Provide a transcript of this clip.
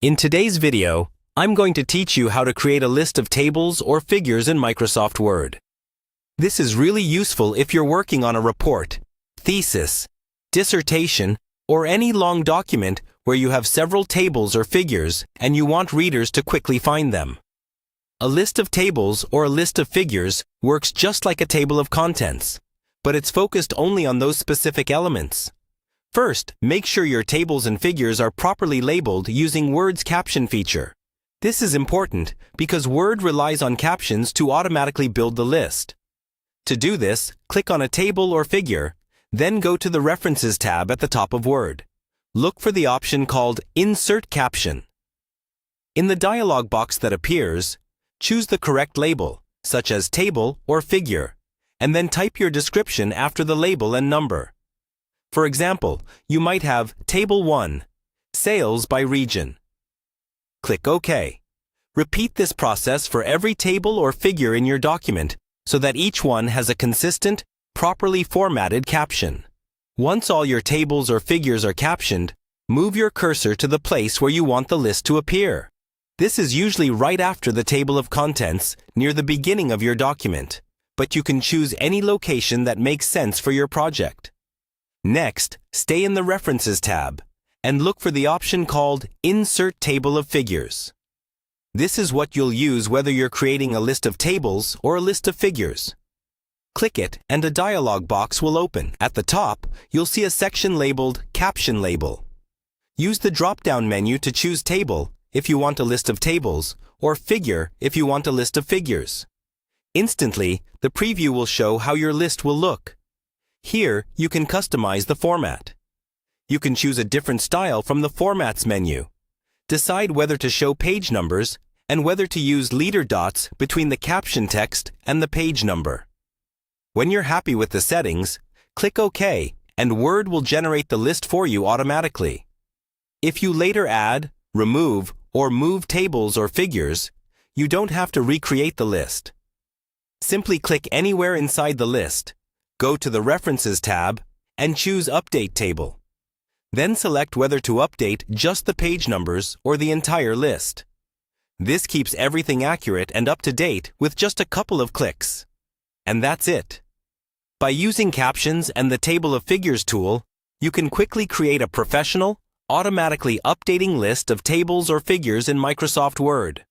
In today's video, I'm going to teach you how to create a list of tables or figures in Microsoft Word. This is really useful if you're working on a report, thesis, dissertation, or any long document where you have several tables or figures and you want readers to quickly find them. A list of tables or a list of figures works just like a table of contents, but it's focused only on those specific elements. First, make sure your tables and figures are properly labeled using Word's caption feature. This is important because Word relies on captions to automatically build the list. To do this, click on a table or figure, then go to the References tab at the top of Word. Look for the option called Insert Caption. In the dialog box that appears, choose the correct label, such as table or figure, and then type your description after the label and number. For example, you might have Table 1, Sales by Region. Click OK. Repeat this process for every table or figure in your document so that each one has a consistent, properly formatted caption. Once all your tables or figures are captioned, move your cursor to the place where you want the list to appear. This is usually right after the table of contents, near the beginning of your document, but you can choose any location that makes sense for your project. Next, stay in the References tab and look for the option called Insert Table of Figures. This is what you'll use whether you're creating a list of tables or a list of figures. Click it and a dialog box will open. At the top, you'll see a section labeled Caption Label. Use the drop-down menu to choose Table if you want a list of tables or Figure if you want a list of figures. Instantly, the preview will show how your list will look. Here, you can customize the format. You can choose a different style from the Formats menu. Decide whether to show page numbers and whether to use leader dots between the caption text and the page number. When you're happy with the settings, click OK and Word will generate the list for you automatically. If you later add, remove, or move tables or figures, you don't have to recreate the list. Simply click anywhere inside the list, go to the References tab, and choose Update Table. Then select whether to update just the page numbers or the entire list. This keeps everything accurate and up to date with just a couple of clicks. And that's it. By using captions and the Table of Figures tool, you can quickly create a professional, automatically updating list of tables or figures in Microsoft Word.